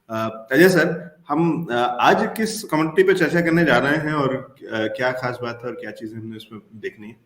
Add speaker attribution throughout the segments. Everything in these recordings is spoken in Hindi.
Speaker 1: अजय सर, हम आज किस कम्युनिटी पे चर्चा करने जा रहे हैं और क्या खास बात है और क्या चीजें हमने इसमें देखनी है?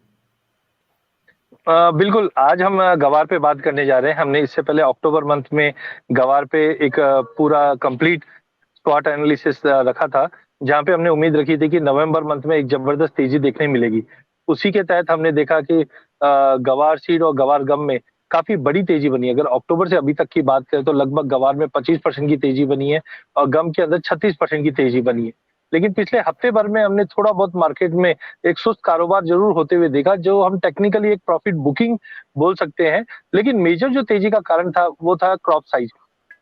Speaker 2: बिल्कुल, आज हम गवार पे बात करने जा रहे हैं। हमने इससे पहले अक्टूबर मंथ में गवार पे एक पूरा कंप्लीट स्वॉट एनालिसिस रखा था, जहाँ पे हमने उम्मीद रखी थी कि नवंबर मंथ में एक जबरदस्त तेजी देखने मिलेगी। उसी के तहत हमने देखा कि गवार सीड और गवार गम में काफी बड़ी तेजी बनी है। अगर अक्टूबर से अभी तक की बात करें तो लगभग गवार में 25% की तेजी बनी है और गम के अंदर 36% की तेजी बनी है। लेकिन पिछले हफ्ते भर में हमने थोड़ा बहुत मार्केट में एक सुस्त कारोबार जरूर होते हुए देखा, जो हम टेक्निकली एक प्रॉफिट बुकिंग बोल सकते हैं। लेकिन मेजर जो तेजी का कारण था वो था क्रॉप साइज।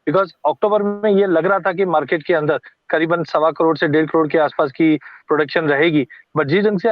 Speaker 2: बिकॉज अक्टूबर में ये लग रहा था कि मार्केट के अंदर करीबन 1.25 से 1.5 करोड़ के आसपास की प्रोडक्शन रहेगी, बट जिस ढंग से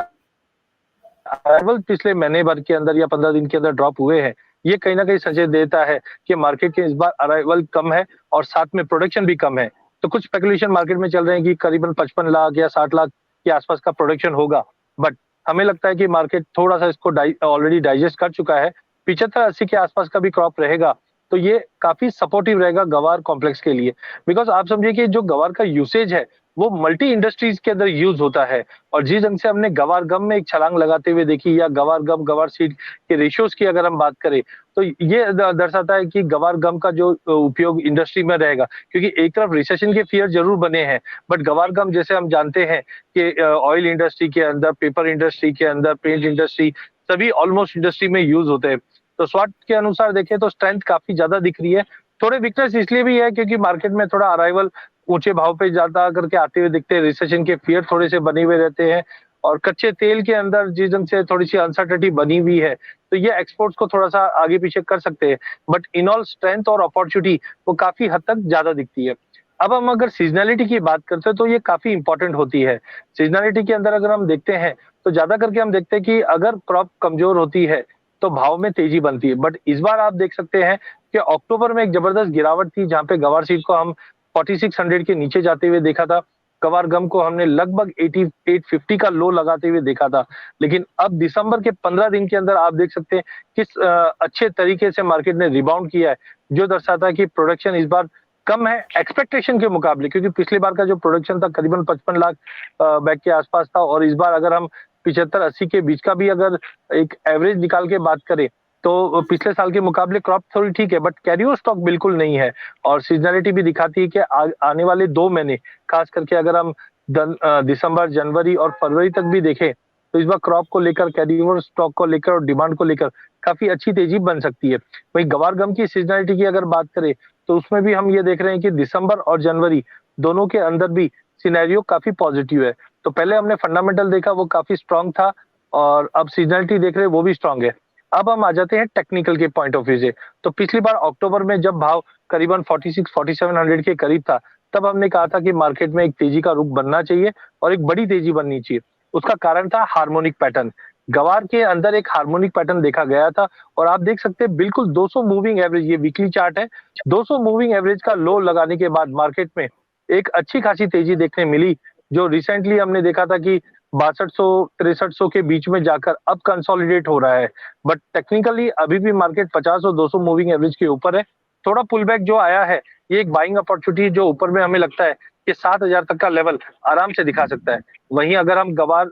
Speaker 2: अराइवल पिछले महीने भर के अंदर या 15 दिन के अंदर ड्रॉप हुए हैं, ये कहीं ना कहीं संकेत देता है कि मार्केट के इस बार अराइवल कम है और साथ में प्रोडक्शन भी कम है। तो कुछ स्पेकुलेशन मार्केट में चल रहे हैं कि करीबन 55 लाख या 60 लाख के आसपास का प्रोडक्शन होगा, बट हमें लगता है कि मार्केट थोड़ा सा इसको ऑलरेडी डाइजेस्ट कर चुका है। 75-80 के आसपास का भी क्रॉप रहेगा तो ये काफी सपोर्टिव रहेगा गवार कॉम्प्लेक्स के लिए। बिकॉज आप समझिए कि जो गवार का यूसेज है वो मल्टी इंडस्ट्रीज के अंदर यूज होता है, और जिस ढंग से हमने गवार गम में एक छलांग लगाते हुए देखी, या गवार गम गवार सीड के रेशियोज की अगर हम बात करें, तो ये दर्शाता है कि गवार गम का जो उपयोग इंडस्ट्री में रहेगा। क्योंकि एक तरफ रिसेशन के फियर जरूर बने हैं, बट गवार गम जैसे हम जानते हैं कि ऑयल इंडस्ट्री के अंदर, पेपर इंडस्ट्री के अंदर, पेंट इंडस्ट्री, सभी ऑलमोस्ट इंडस्ट्री में यूज होते हैं। तो स्वाट के अनुसार देखें तो स्ट्रेंथ काफी ज्यादा दिख रही है। थोड़े वीकनेस इसलिए भी है क्योंकि मार्केट में थोड़ा अराइवल ऊंचे भाव पे ज्यादा करके आते हुए दिखते हैं, रिसेशन के फियर थोड़े से बने हुए रहते हैं, और कच्चे तेल के अंदर जिस ढंग से थोड़ी सी अनसर्टेनिटी बनी हुई है, तो ये एक्सपोर्ट्स को थोड़ा सा आगे पीछे कर सकते हैं। बट इन ऑल स्ट्रेंथ और अपॉर्चुनिटी वो काफी हद तक ज्यादा दिखती है। अब हम अगर सीजनैलिटी की बात करते हैं तो ये काफी इंपॉर्टेंट होती है। सीजनैलिटी के अंदर अगर हम देखते हैं तो ज्यादा करके हम देखते हैं कि अगर क्रॉप कमजोर होती है तो भाव में तेजी बनती है। बट इस बार आप देख सकते हैं कि अक्टूबर में एक जबरदस्त गिरावट थी, जहां पे गवार सीड को हम 4600 के नीचे जाते हुए देखा था। गवार गम को हमने लगभग 8850 का लो लगाते हुए देखा था। लेकिन अब दिसंबर के 15 दिन के अंदर आप देख सकते हैं किस अच्छे तरीके से मार्केट ने रिबाउंड किया है, जो दर्शाता है कि प्रोडक्शन इस बार कम है एक्सपेक्टेशन के मुकाबले। क्योंकि पिछली बार का जो प्रोडक्शन था करीबन 55 लाख बैग के आसपास था, और इस बार अगर हम 75-80 के बीच का भी अगर एक एवरेज निकाल के बात करें तो पिछले साल के मुकाबले क्रॉप थोड़ी ठीक है, बट कैरियर स्टॉक बिल्कुल नहीं है। और सीजनलिटी भी दिखाती है कि आने वाले 2 महीने, खास करके अगर हम दिसंबर, जनवरी और फरवरी तक भी देखें, तो इस बार क्रॉप को लेकर, कैरियर स्टॉक को लेकर और डिमांड को लेकर काफी अच्छी तेजी बन सकती है। वही गवार गम की सीजनलिटी की अगर बात करें तो उसमें भी हम ये देख रहे हैं कि दिसंबर और जनवरी दोनों के अंदर भी सिनेरियो काफी पॉजिटिव है। तो पहले हमने फंडामेंटल देखा, वो काफी स्ट्रांग था, और अब सीजनलिटी देख रहे हैं वो भी स्ट्रांग है। अब हम आ जाते हैं टेक्निकल के पॉइंट ऑफ व्यू से। तो पिछली बार अक्टूबर में जब भाव करीबन 46-4700 के करीब था, तब हमने कहा था कि मार्केट में एक तेजी का रुख बनना चाहिए और एक बड़ी तेजी बननी चाहिए। उसका कारण था हार्मोनिक पैटर्न। गवार के अंदर एक हार्मोनिक पैटर्न देखा गया था, और आप देख सकते हैं बिल्कुल 200 मूविंग एवरेज, ये वीकली चार्ट है, 200 मूविंग एवरेज का लो लगाने के बाद मार्केट में एक अच्छी खासी तेजी देखने मिली, जो रिसेंटली हमने देखा था कि 6200-6300 के बीच में जाकर अब कंसोलिडेट हो रहा है। बट टेक्निकली अभी भी मार्केट 50 और 200 मूविंग एवरेज के ऊपर है। थोड़ा पुल बैक जो आया है, ये एक बाइंग अपॉर्चुनिटी जो ऊपर में हमें लगता है कि 7000 तक का लेवल आराम से दिखा सकता है। वहीं अगर हम गवार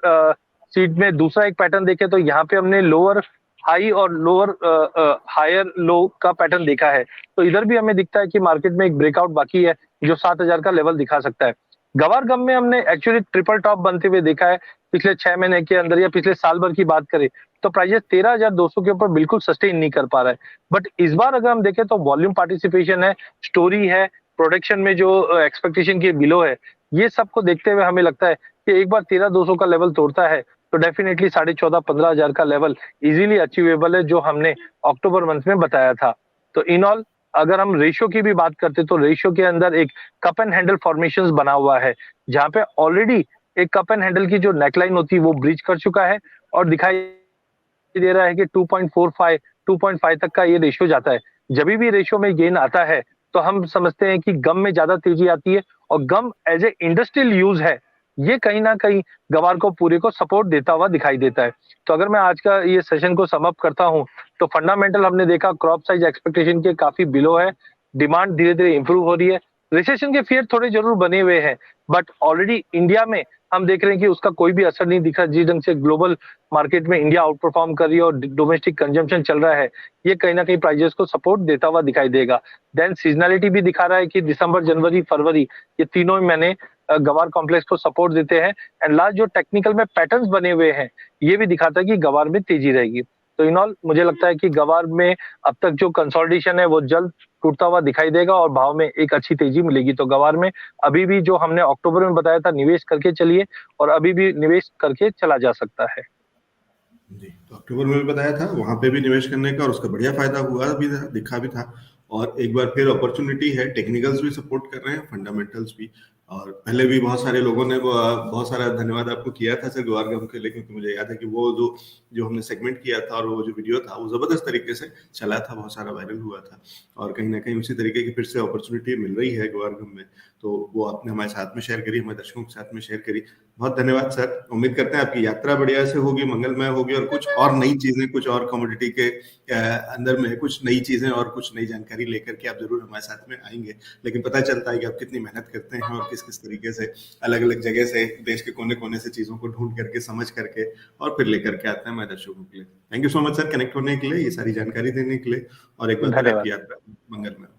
Speaker 2: सीट में दूसरा एक पैटर्न देखें तो यहाँ पे हमने लोअर हाई और लोअर हायर लो का पैटर्न देखा है। तो इधर भी हमें दिखता है कि मार्केट में एक ब्रेकआउट बाकी है जो 7000 का लेवल दिखा सकता है। गवार गम में हमने एक्चुअली ट्रिपल टॉप बनते हुए देखा है पिछले 6 महीने के अंदर, या पिछले साल भर की बात करें तो प्राइजेस 13200 के ऊपर बिल्कुल सस्टेन नहीं कर पा रहा है। बट इस बार अगर हम देखें तो वॉल्यूम पार्टिसिपेशन है, स्टोरी है, प्रोडक्शन में जो एक्सपेक्टेशन के बिलो है, ये सबको देखते हुए हमें लगता है कि एक बार 13200 का लेवल तोड़ता है तो डेफिनेटली 14,500-15,000 का लेवल इजीली अचीवेबल है, जो हमने अक्टूबर मंथ में बताया था। तो इन ऑल अगर हम रेशियो की भी बात करते तो रेशियो के अंदर एक कप एंड हैंडल फॉर्मेशंस बना हुआ है, जहां पे ऑलरेडी एक कप एंड हैंडल की जो नेकलाइन होती है वो ब्रीच कर चुका है, और दिखाई दे रहा है कि 2.45 2.5 तक का ये रेशियो जाता है। जब भी रेशियो में गेन आता है तो हम समझते हैं कि गम में ज्यादा तेजी आती है, और गम एज ए इंडस्ट्रियल यूज है, ये कहीं ना कहीं गवार को पूरे को सपोर्ट देता हुआ दिखाई देता है। तो अगर मैं आज का ये सेशन को सम अप करता हूं तो फंडामेंटल हमने देखा क्रॉप साइज एक्सपेक्टेशन के काफी बिलो है, डिमांड धीरे धीरे इंप्रूव हो रही है, रिसेशन के फियर थोड़े जरूर बने हुए हैं, बट ऑलरेडी इंडिया में हम देख रहे हैं कि उसका कोई भी असर नहीं दिख रहा। जिस ढंग से ग्लोबल मार्केट में इंडिया आउट परफॉर्म कर रही है और डोमेस्टिक कंजम्पशन चल रहा है, ये कहीं ना कहीं प्राइजेस को सपोर्ट देता हुआ दिखाई देगा। देन सीजनैलिटी भी दिखा रहा है कि दिसंबर, जनवरी, फरवरी ये तीनों ही महीने गवार कॉम्प्लेक्स को सपोर्ट देते हैं। एंड लास्ट जो टेक्निकल में पैटर्न्स बने हुए हैं, ये भी दिखाता है कि गवार में तेजी रहेगी। तो इन ऑल मुझे लगता है कि गवार में अब तक जो कंसोलिडेशन है वो जल्द टूटता हुआ दिखाई देगा और भाव में एक अच्छी तेजी मिलेगी। तो गवार में अभी भी जो हमने अक्टूबर में बताया था, निवेश करके चलिए और अभी भी निवेश करके चला जा सकता है।
Speaker 1: जी, तो अक्टूबर में भी बताया था, वहां पे भी निवेश करने का और उसका बढ़िया फायदा हुआ भी था, दिखा भी था। और एक बार फिर अपॉर्चुनिटी है, टेक्निकल्स भी सपोर्ट कर रहे हैं, फंडामेंटल्स भी। और पहले भी बहुत सारे लोगों ने बहुत सारा धन्यवाद आपको किया था सर गवार गम के लिए, क्योंकि मुझे याद है कि वो जो हमने सेगमेंट किया था और वो जो वीडियो था वो जबरदस्त तरीके से चला था, बहुत सारा वायरल हुआ था। और कहीं ना कहीं उसी तरीके की फिर से अपॉर्चुनिटी मिल रही है गवार गम में, तो वो आपने हमारे साथ में शेयर करी, हमारे दर्शकों के साथ में शेयर करी। बहुत धन्यवाद सर। उम्मीद करते हैं आपकी यात्रा बढ़िया से होगी, मंगलमय होगी, और कुछ और नई चीजें, कुछ और कमोडिटी के अंदर में कुछ नई चीजें और कुछ नई जानकारी लेकर के आप जरूर हमारे साथ में आएंगे। लेकिन पता चलता है कि आप कितनी मेहनत करते हैं और किस किस तरीके से अलग अलग जगह से, देश के कोने कोने से चीजों को ढूंढ करके, समझ करके और फिर लेकर के आते हैं हमारे दर्शकों के लिए। Thank you so much sir, connect होने के लिए, ये सारी जानकारी देने के लिए, और एक बार
Speaker 2: धन्यवाद।
Speaker 1: आपकी यात्रा मंगलमय।